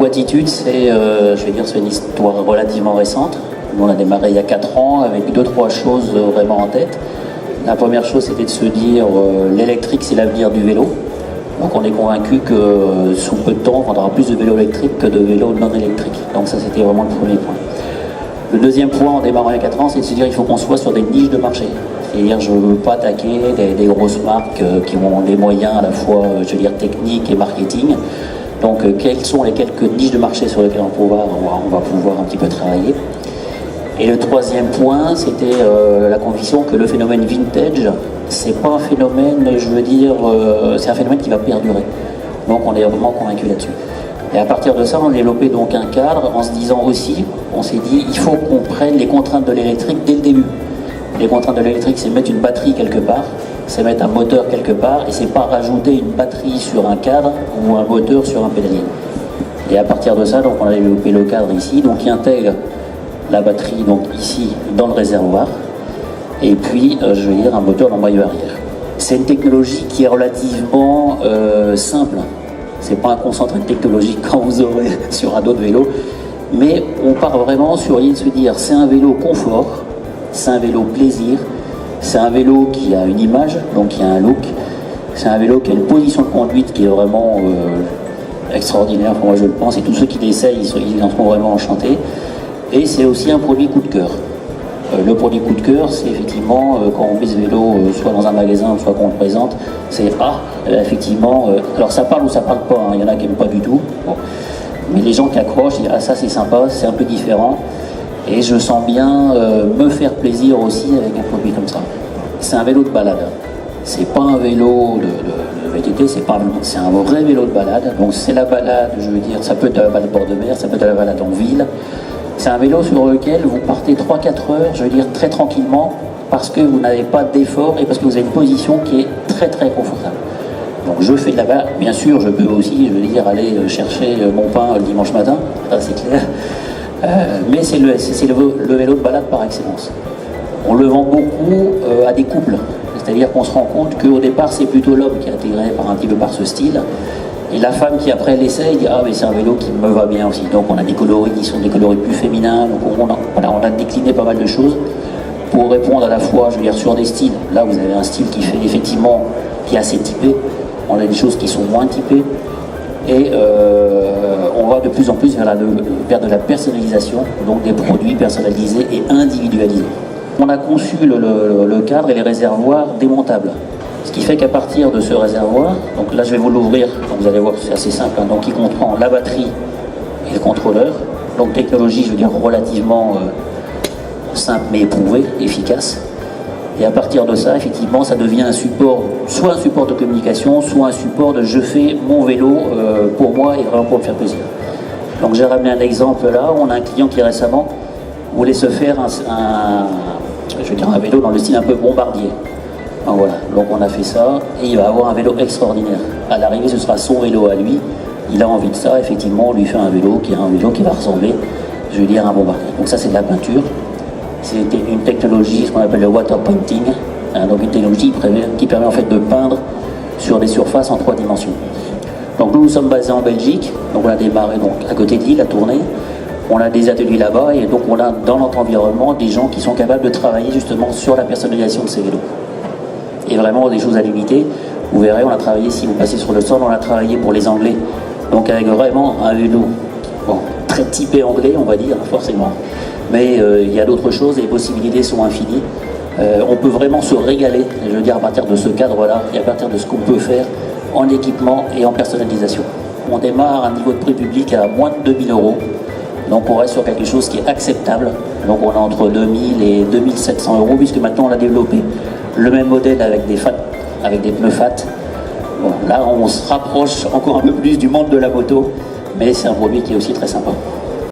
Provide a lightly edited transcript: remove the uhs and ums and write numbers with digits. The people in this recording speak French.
Attitude, c'est une histoire relativement récente. Nous, on a démarré il y a 4 ans avec 2-3 choses vraiment en tête. La première chose, c'était de se dire l'électrique, c'est l'avenir du vélo. Donc on est convaincu que sous peu de temps, on aura plus de vélos électriques que de vélos non électriques. Donc ça, c'était vraiment le premier point. Le deuxième point, en démarrant il y a 4 ans, c'est de se dire qu'il faut qu'on soit sur des niches de marché. C'est-à-dire, je ne veux pas attaquer des grosses marques qui ont des moyens à la fois, techniques et marketing. Donc, quelles sont les quelques niches de marché sur lesquelles on va pouvoir un petit peu travailler. Et le troisième point, c'était la conviction que le phénomène vintage, c'est pas un phénomène, c'est un phénomène qui va perdurer. Donc, on est vraiment convaincu là-dessus. Et à partir de ça, on a développé donc un cadre en se disant aussi, on s'est dit, il faut qu'on prenne les contraintes de l'électrique dès le début. Les contraintes de l'électrique, c'est mettre une batterie quelque part, c'est mettre un moteur quelque part, et c'est pas rajouter une batterie sur un cadre ou un moteur sur un pédalier. Et à partir de ça, donc on a développé le cadre ici, donc qui intègre la batterie donc ici dans le réservoir, et puis un moteur dans le maillot arrière. C'est une technologie qui est relativement simple. C'est pas un concentré de technologie quand vous aurez sur un autre vélo, mais on part vraiment sur l'idée de se dire c'est un vélo confort, c'est un vélo plaisir, c'est un vélo qui a une image, donc qui a un look, c'est un vélo qui a une position de conduite qui est vraiment extraordinaire, moi je le pense, et tous ceux qui l'essayent, ils en seront vraiment enchantés. Et c'est aussi un produit coup de cœur. Le produit coup de cœur, c'est effectivement quand on met ce vélo soit dans un magasin, soit qu'on le présente, c'est effectivement, alors ça parle ou ça parle pas, hein, il y en a qui n'aiment pas du tout, bon. Mais les gens qui accrochent, ils disent ça c'est sympa, c'est un peu différent. Et je sens bien me faire plaisir aussi avec un produit comme ça. C'est un vélo de balade. C'est pas un vélo de VTT, c'est un vrai vélo de balade. Donc c'est la balade, ça peut être la balade bord de mer, ça peut être la balade en ville. C'est un vélo sur lequel vous partez 3-4 heures, très tranquillement, parce que vous n'avez pas d'effort et parce que vous avez une position qui est très très confortable. Donc je fais de la balade. Bien sûr, je peux aussi, aller chercher mon pain le dimanche matin, ça c'est clair. Mais c'est le vélo de balade par excellence. On le vend beaucoup à des couples, c'est-à-dire qu'on se rend compte qu'au départ c'est plutôt l'homme qui est attiré par ce style, et la femme qui après l'essaye dit mais c'est un vélo qui me va bien aussi. Donc on a des coloris qui sont des coloris plus féminins, donc on a décliné pas mal de choses pour répondre à la fois sur des styles. Là vous avez un style qui est assez typé, on a des choses qui sont moins typées. Et on va de plus en plus vers de la personnalisation, donc des produits personnalisés et individualisés. On a conçu le cadre et les réservoirs démontables. Ce qui fait qu'à partir de ce réservoir, donc là je vais vous l'ouvrir, vous allez voir c'est assez simple, donc il comprend la batterie et le contrôleur. Donc technologie, relativement simple mais éprouvée, efficace. Et à partir de ça, effectivement, ça devient un support, soit un support de communication, soit un support de je fais mon vélo pour moi et vraiment pour me faire plaisir. Donc j'ai ramené un exemple là, on a un client qui récemment voulait se faire un vélo dans le style un peu bombardier. Donc, voilà, donc on a fait ça et il va avoir un vélo extraordinaire. À l'arrivée, ce sera son vélo à lui. Il a envie de ça, effectivement, on lui fait un vélo qui va ressembler, à un bombardier. Donc ça c'est de la peinture. C'est une technologie, ce qu'on appelle le water painting, donc une technologie qui permet en fait de peindre sur des surfaces en 3 dimensions. Donc nous sommes basés en Belgique, donc on a démarré à côté de Lille, à Tournai. On a des ateliers là-bas et donc on a dans notre environnement des gens qui sont capables de travailler justement sur la personnalisation de ces vélos. Et vraiment des choses à limiter. Vous verrez, on a travaillé, si vous passez sur le sol, on a travaillé pour les Anglais. Donc avec vraiment un vélo très typé anglais, on va dire, forcément. Mais il y a d'autres choses et les possibilités sont infinies. On peut vraiment se régaler, à partir de ce cadre-là et à partir de ce qu'on peut faire en équipement et en personnalisation. On démarre à un niveau de prix public à moins de 2000 €. Donc on reste sur quelque chose qui est acceptable. Donc on est entre 2000 et 2700 €, puisque maintenant on a développé le même modèle avec des pneus fat. Bon, là on se rapproche encore un peu plus du monde de la moto, mais c'est un produit qui est aussi très sympa.